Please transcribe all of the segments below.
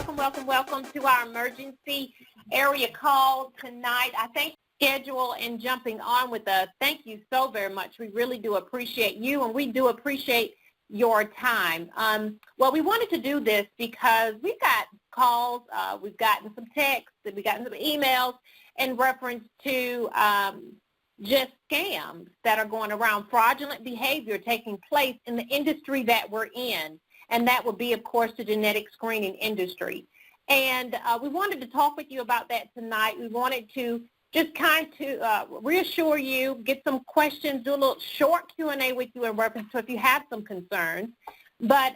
Welcome to our emergency area call tonight. I thank you for schedule and jumping on with us. Thank you so very much. We really do appreciate you, and we do appreciate your time. Well, we wanted to do this because we've got calls, we've gotten some texts, and we've gotten some emails in reference to just scams that are going around, fraudulent behavior taking place in the industry that we're in. And that would be, of course, the genetic screening industry. And we wanted to talk with you about that tonight. We wanted to just kind of reassure you, get some questions, do a little short Q&A with you in reference to if you have some concerns, but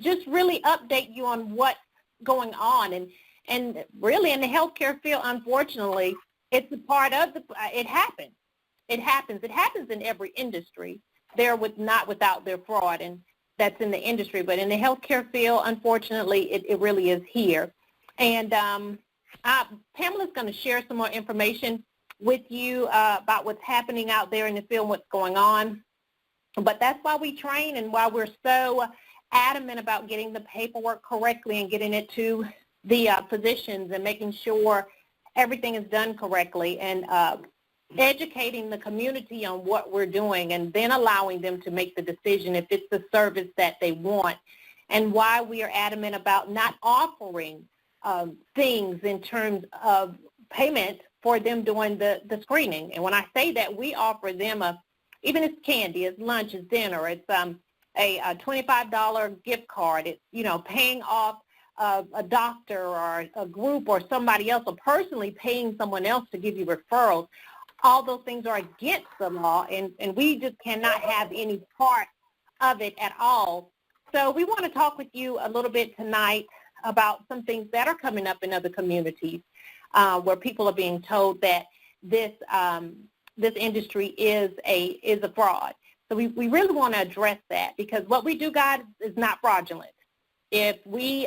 just really update you on what's going on. And really in the healthcare field, unfortunately, it's a part of it happens. It happens in every industry. Not without their fraud. And that's in the industry, but in the healthcare field, unfortunately, it really is here. And Pamela's going to share some more information with you about what's happening out there in the field, what's going on. But that's why we train and why we're so adamant about getting the paperwork correctly and getting it to the physicians and making sure everything is done correctly and educating the community on what we're doing and then allowing them to make the decision if it's the service that they want, and why we are adamant about not offering things in terms of payment for them doing the screening. And when I say that, we offer them even it's candy, it's lunch, it's dinner, it's a $25 gift card, it's, paying off a doctor or a group or somebody else, or personally paying someone else to give you referrals. All those things are against the law, and we just cannot have any part of it at all. So we want to talk with you a little bit tonight about some things that are coming up in other communities where people are being told that this industry is a fraud. So we really want to address that, because what we do, guys, is not fraudulent. If we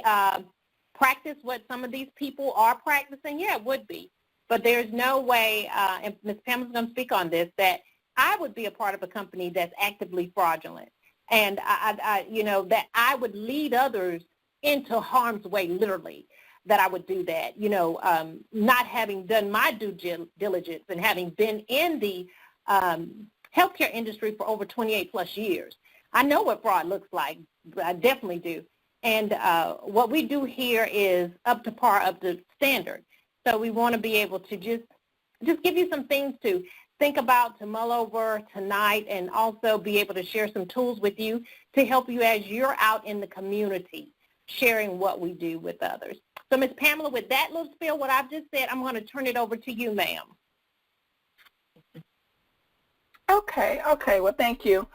practice what some of these people are practicing, yeah, it would be. But there's no way, and Ms. Pamela's going to speak on this, that I would be a part of a company that's actively fraudulent. And, that I would lead others into harm's way, literally, that I would do that. Not having done my due diligence and having been in the healthcare industry for over 28 plus years. I know what fraud looks like. I definitely do. And what we do here is up to par, up to standard. So we want to be able to just give you some things to think about, to mull over tonight, and also be able to share some tools with you to help you as you're out in the community sharing what we do with others. So, Ms. Pamela, with that little spiel, what I've just said, I'm going to turn it over to you, ma'am. Okay. Well, thank you.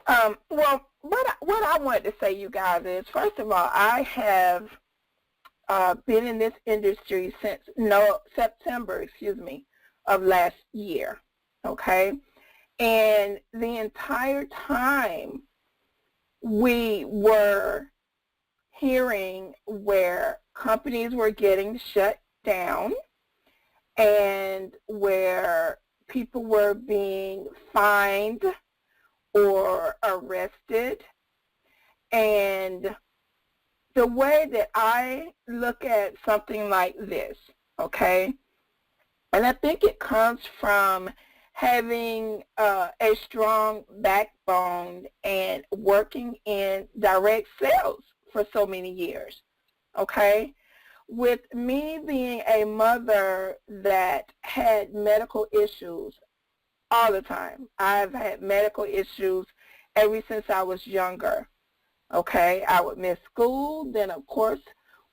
Well, what I wanted to say, you guys, is, first of all, I have been in this industry since September of last year, okay? And the entire time we were hearing where companies were getting shut down and where people were being fined or arrested. And the way that I look at something like this, okay, and I think it comes from having a strong backbone and working in direct sales for so many years, okay? With me being a mother that had medical issues all the time, I've had medical issues ever since I was younger. Okay, I would miss school. Then, of course,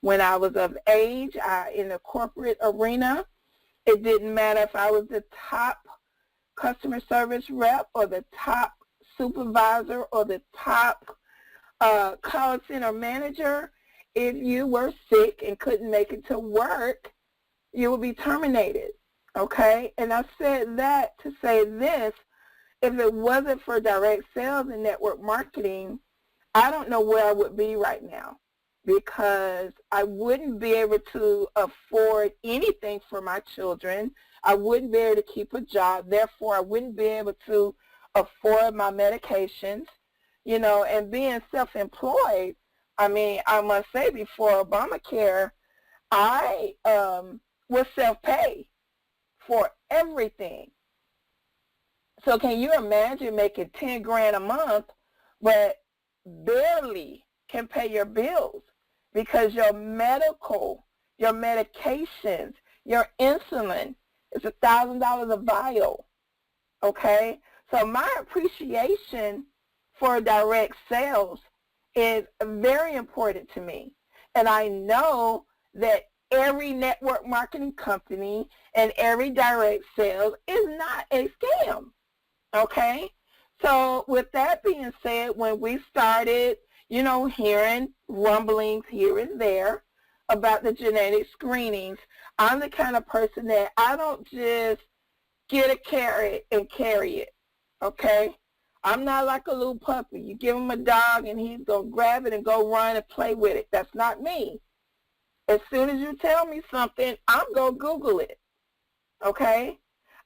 when I was of age, in the corporate arena, it didn't matter if I was the top customer service rep or the top supervisor or the top call center manager. If you were sick and couldn't make it to work, you would be terminated. Okay, and I said that to say this: if it wasn't for direct sales and network marketing, I don't know where I would be right now, because I wouldn't be able to afford anything for my children. I wouldn't be able to keep a job. Therefore, I wouldn't be able to afford my medications, and being self-employed, I mean, I must say before Obamacare, I was self-pay for everything. So can you imagine making 10 grand a month, but barely can pay your bills because your medical, your medications, your insulin is $1,000 a vial, okay? So my appreciation for direct sales is very important to me. And I know that every network marketing company and every direct sales is not a scam, okay? So with that being said, when we started, you know, hearing rumblings here and there about the genetic screenings, I'm the kind of person that I don't just get a carrot and carry it, okay? I'm not like a little puppy. You give him a dog and he's going to grab it and go run and play with it. That's not me. As soon as you tell me something, I'm going to Google it, okay?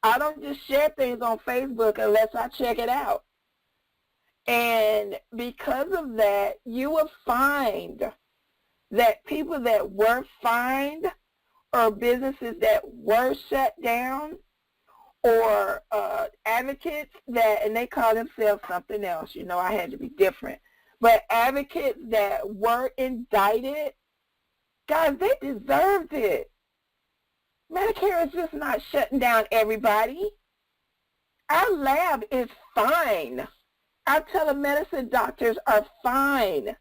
I don't just share things on Facebook unless I check it out. And because of that, you will find that people that were fined or businesses that were shut down or advocates that, and they call themselves something else, you know, I had to be different, but advocates that were indicted, guys, they deserved it. Medicare is just not shutting down everybody. Our lab is fine. Our telemedicine doctors are fine.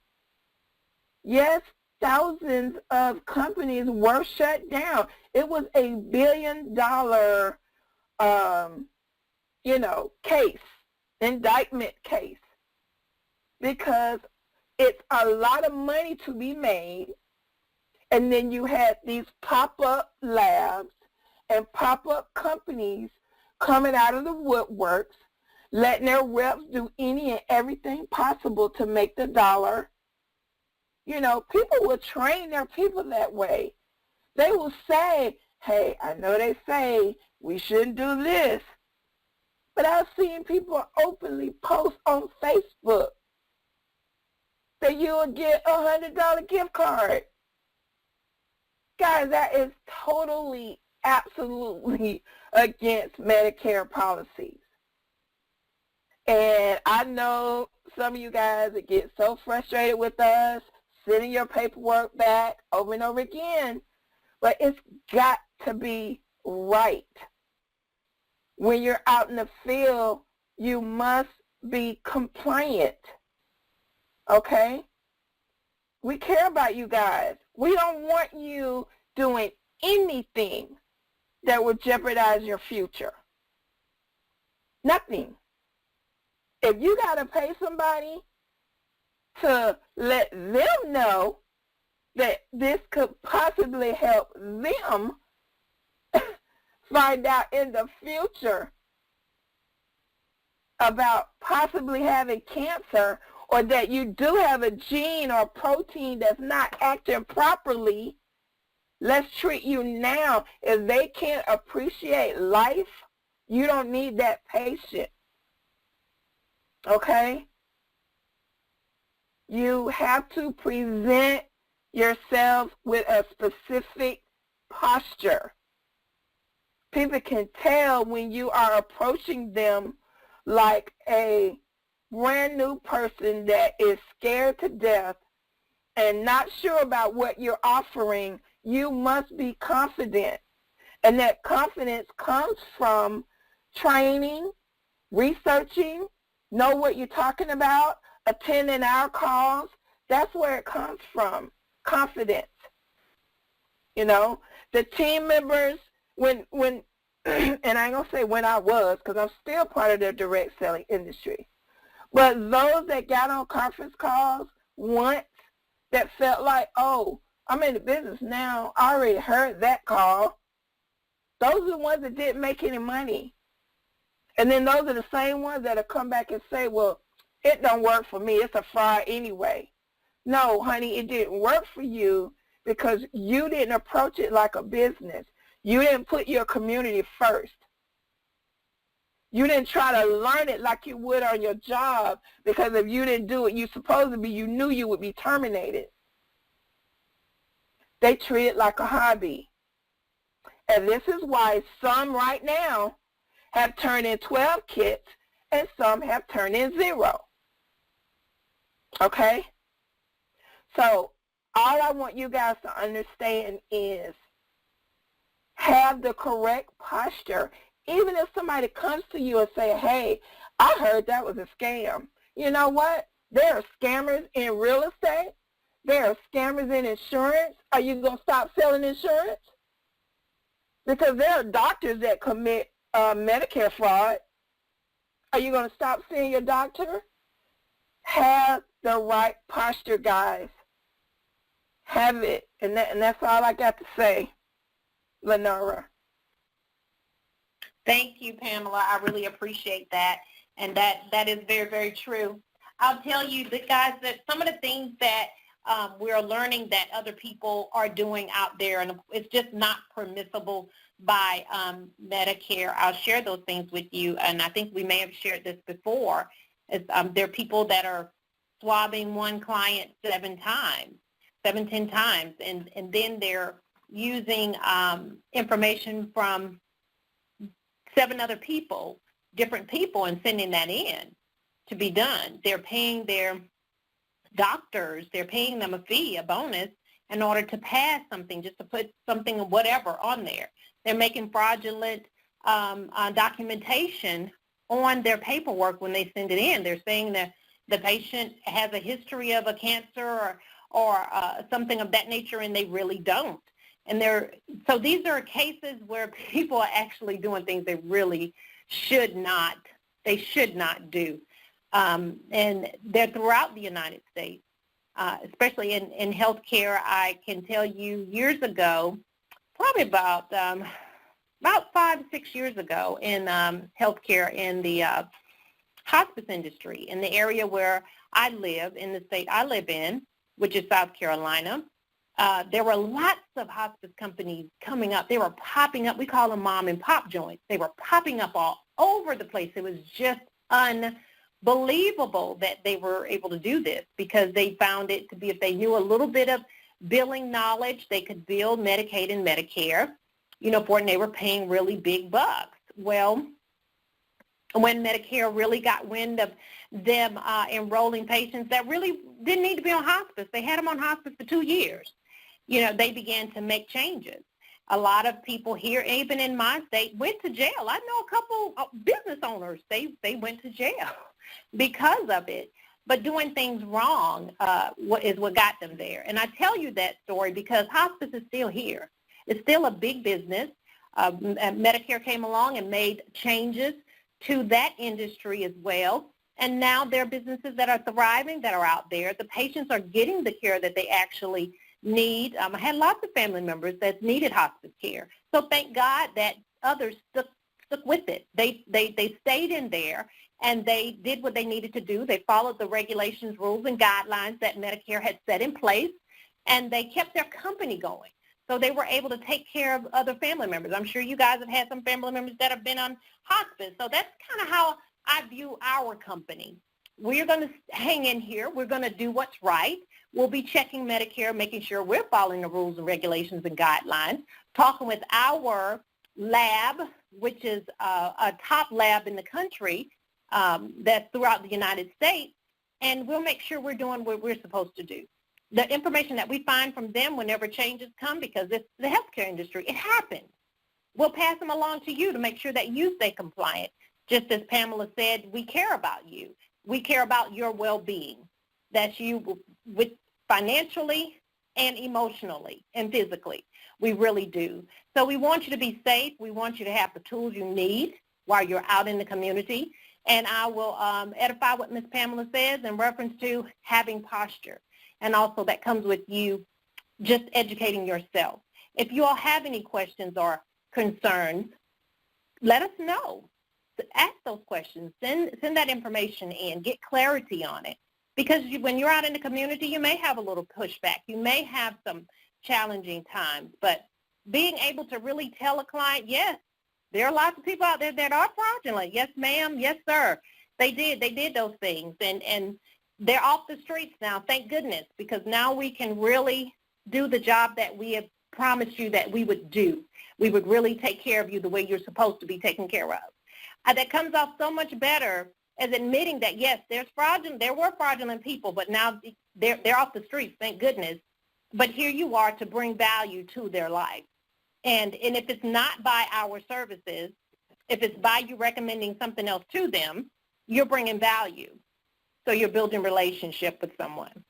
Yes, thousands of companies were shut down. It was a $1 billion, case, indictment case, because it's a lot of money to be made. And then you had these pop-up labs and pop-up companies coming out of the woodworks, letting their reps do any and everything possible to make the dollar. You know, people will train their people that way. They will say, hey, I know they say we shouldn't do this, but I've seen people openly post on Facebook that you will get a $100 gift card. Guys, that is totally, absolutely against Medicare policies. And I know some of you guys that get so frustrated with us, sending your paperwork back over and over again, but it's got to be right. When you're out in the field, you must be compliant, okay? We care about you guys. We don't want you doing anything that would jeopardize your future. Nothing. If you got to pay somebody to let them know that this could possibly help them find out in the future about possibly having cancer, or that you do have a gene or protein that's not acting properly, let's treat you now. If they can't appreciate life, you don't need that patient. Okay? You have to present yourself with a specific posture. People can tell when you are approaching them like a brand new person that is scared to death and not sure about what you're offering. You must be confident. And that confidence comes from training, researching, know what you're talking about, attending our calls. That's where it comes from, confidence. You know, the team members, when and I ain't going to say when I was, because I'm still part of the direct selling industry. But those that got on conference calls once that felt like, oh, I'm in the business now, I already heard that call, those are the ones that didn't make any money. And then those are the same ones that'll come back and say, well, it don't work for me. It's a fraud anyway. No, honey, it didn't work for you because you didn't approach it like a business. You didn't put your community first. You didn't try to learn it like you would on your job, because if you didn't do what you're supposed to be, you knew you would be terminated. They treat it like a hobby. And this is why some right now have turned in 12 kits and some have turned in 0. Okay? So all I want you guys to understand is have the correct posture. Even if somebody comes to you and say, hey, I heard that was a scam. You know what? There are scammers in real estate. There are scammers in insurance. Are you going to stop selling insurance? Because there are doctors that commit Medicare fraud. Are you going to stop seeing your doctor? Have the right posture, guys. Have it. And that's all I got to say, Lenora. Thank you, Pamela. I really appreciate that. And that is very, very true. I'll tell you, guys, that some of the things that we're learning that other people are doing out there, and it's just not permissible by Medicare. I'll share those things with you, and I think we may have shared this before. There are people that are swabbing one client 10 times, and then they're using information from 7 other people, different people, and sending that in to be done. They're paying their doctors, they're paying them a fee, a bonus, in order to pass something, just to put something, whatever, on there. They're making fraudulent documentation on their paperwork when they send it in. They're saying that the patient has a history of a cancer or something of that nature, and they really don't. And so these are cases where people are actually doing things they really should not do. And they're throughout the United States, especially in healthcare. I can tell you years ago, probably about 5 to 6 years ago, in healthcare in the hospice industry, in the area where I live, in the state I live in, which is South Carolina, there were lots of hospice companies coming up. They were popping up. We call them mom and pop joints. They were popping up all over the place. It was just unbelievable that they were able to do this, because they found it to be, if they knew a little bit of billing knowledge, they could bill Medicaid and Medicare, for it, and they were paying really big bucks. Well, when Medicare really got wind of them enrolling patients that really didn't need to be on hospice, they had them on hospice for 2 years, they began to make changes. A lot of people here, even in my state, went to jail. I know a couple of business owners, they went to jail because of it. But doing things wrong is what got them there. And I tell you that story because hospice is still here. It's still a big business. Medicare came along and made changes to that industry as well. And now there are businesses that are thriving, that are out there. The patients are getting the care that they actually need. I had lots of family members that needed hospice care. So thank God that others stuck with it. They stayed in there, and they did what they needed to do. They followed the regulations, rules, and guidelines that Medicare had set in place, and they kept their company going. So they were able to take care of other family members. I'm sure you guys have had some family members that have been on hospice. So that's kind of how I view our company. We're going to hang in here. We're going to do what's right. We'll be checking Medicare, making sure we're following the rules and regulations and guidelines, talking with our lab, which is a top lab in the country that's throughout the United States, and we'll make sure we're doing what we're supposed to do. The information that we find from them whenever changes come, because it's the healthcare industry, it happens. We'll pass them along to you to make sure that you stay compliant. Just as Pamela said, we care about you. We care about your well-being, that you, with financially and emotionally and physically. We really do. So we want you to be safe. We want you to have the tools you need while you're out in the community. And I will edify what Ms. Pamela says in reference to having posture. And also that comes with you just educating yourself. If you all have any questions or concerns, let us know. Ask those questions. Send that information in. Get clarity on it. Because when you're out in the community, you may have a little pushback. You may have some challenging times. But being able to really tell a client, yes, There are lots of people out there that are fraudulent. Yes, ma'am. Yes, sir. They did those things, and they're off the streets now, thank goodness, because now we can really do the job that we have promised you that we would do. We would really take care of you the way you're supposed to be taken care of. That comes off so much better as admitting that, yes, there were fraudulent people, but now they're off the streets, thank goodness. But here you are to bring value to their life. And if it's not by our services, if it's by you recommending something else to them, you're bringing value. So you're building relationship with someone.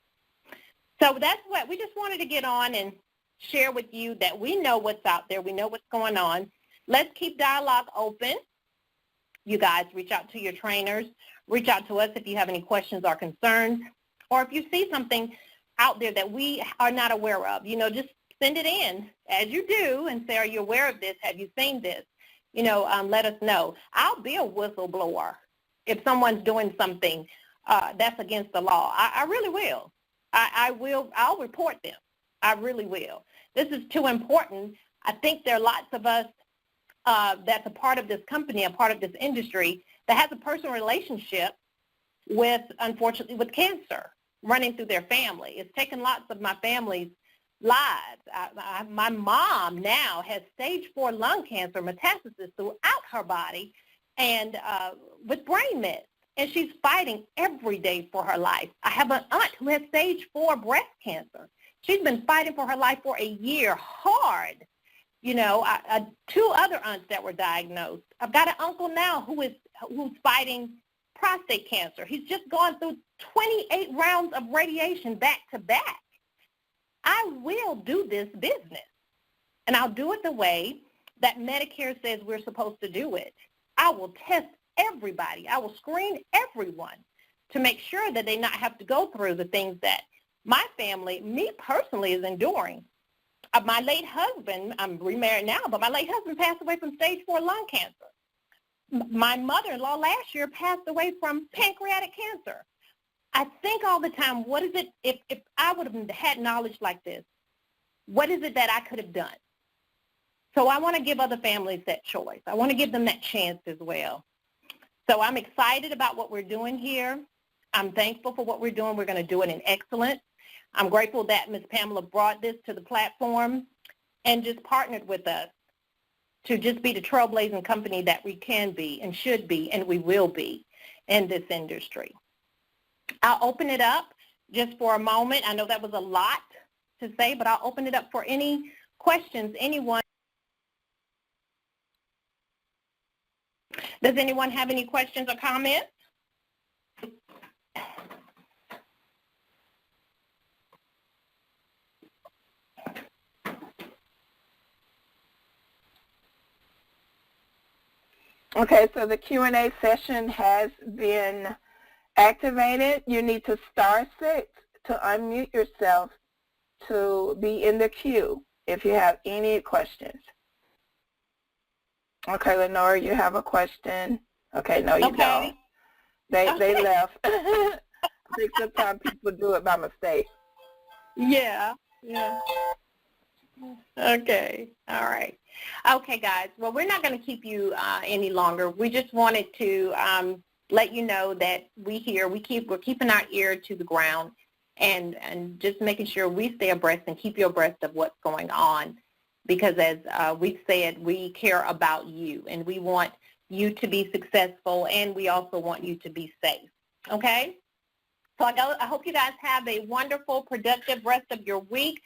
So that's what we just wanted to get on and share with you, that we know what's out there. We know what's going on. Let's keep dialogue open. You guys reach out to your trainers. Reach out to us if you have any questions or concerns, or if you see something out there that we are not aware of. Just send it in as you do and say, are you aware of this? Have you seen this? Let us know. I'll be a whistleblower if someone's doing something that's against the law. I really will. I'll report them. I really will. This is too important. I think there are lots of us that's a part of this company, a part of this industry, that has a personal relationship with, unfortunately, with cancer running through their family. It's taken lots of my family's lives. My mom now has stage 4 lung cancer metastasis throughout her body and with brain mets, and she's fighting every day for her life. I have an aunt who has stage 4 breast cancer. She's been fighting for her life for a year hard. 2 other aunts that were diagnosed. I've got an uncle now who's fighting prostate cancer. He's just gone through 28 rounds of radiation back to back. I will do this business, and I'll do it the way that Medicare says we're supposed to do it. I will test everybody. I will screen everyone to make sure that they not have to go through the things that my family, me personally, is enduring. My late husband, I'm remarried now, but my late husband passed away from stage 4 lung cancer. My mother-in-law last year passed away from pancreatic cancer. I think all the time, what is it, if I would have had knowledge like this, what is it that I could have done? So I want to give other families that choice. I want to give them that chance as well. So I'm excited about what we're doing here. I'm thankful for what we're doing. We're going to do it in excellence. I'm grateful that Ms. Pamela brought this to the platform and just partnered with us to just be the trailblazing company that we can be and should be and we will be in this industry. I'll open it up just for a moment. I know that was a lot to say, but I'll open it up for any questions. Anyone? Does anyone have any questions or comments? Okay, so the Q&A session has been activated. You need to *6 to unmute yourself to be in the queue if you have any questions. Okay, Lenora, you have a question. Okay, no, you don't. They left. I think sometimes people do it by mistake. Yeah. Okay, all right. Okay, guys, well, we're not going to keep you any longer. We just wanted to let you know that we're keeping our ear to the ground and just making sure we stay abreast and keep you abreast of what's going on, because as we said, we care about you and we want you to be successful and we also want you to be safe, okay? So I hope you guys have a wonderful, productive rest of your week.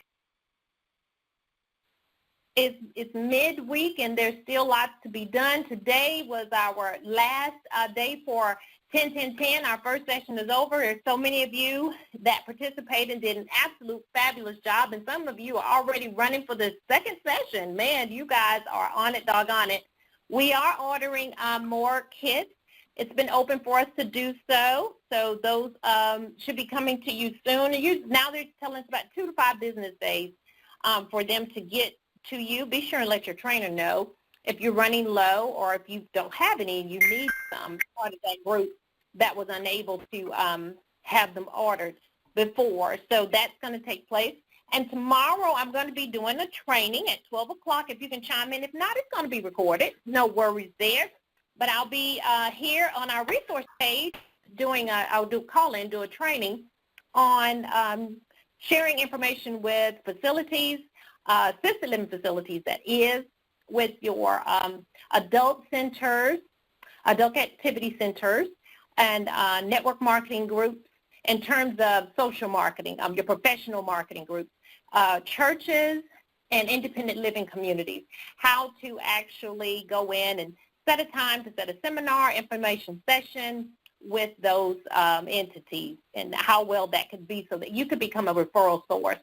It's midweek and there's still lots to be done. Today was our last day for 10-10-10. Our first session is over. There's so many of you that participated and did an absolute fabulous job, and some of you are already running for the second session. Man, you guys are on it, doggone it. We are ordering more kits. It's been open for us to do so, so those should be coming to you soon. Now they're telling us about 2 to 5 business days for them to get to you. Be sure and let your trainer know if you're running low or if you don't have any and you need some part of that group that was unable to have them ordered before. So that's going to take place. And tomorrow I'm going to be doing a training at 12 o'clock. If you can chime in. If not, it's going to be recorded. No worries there. But I'll be here on our resource page I'll do a training on sharing information with facilities, assisted living facilities, that is, with your adult centers, adult activity centers, and network marketing groups in terms of social marketing, your professional marketing groups, churches, and independent living communities, how to actually go in and set a time to set a seminar, information session with those entities, and how well that could be so that you could become a referral source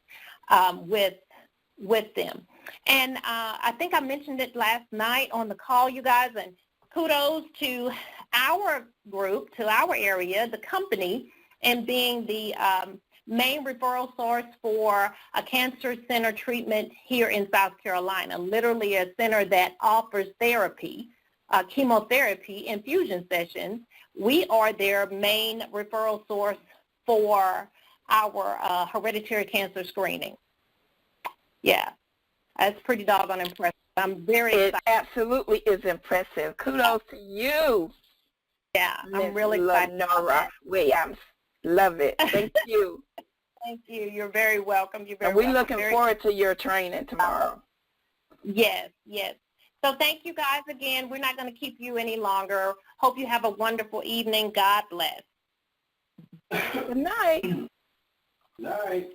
with them. And I think I mentioned it last night on the call, you guys, and kudos to our group, to our area, the company, and being the main referral source for a cancer center treatment here in South Carolina, literally a center that offers therapy, chemotherapy, infusion sessions. We are their main referral source for our hereditary cancer screening. Yeah, that's pretty doggone impressive. I'm very excited. It absolutely is impressive. Kudos to you. Yeah, I'm really excited. Nora Williams. Love it. Thank you. Thank you. You're very welcome. You're very and we're welcome. looking forward to your training tomorrow. Yes, yes. So thank you guys again. We're not going to keep you any longer. Hope you have a wonderful evening. God bless. Good night. Night.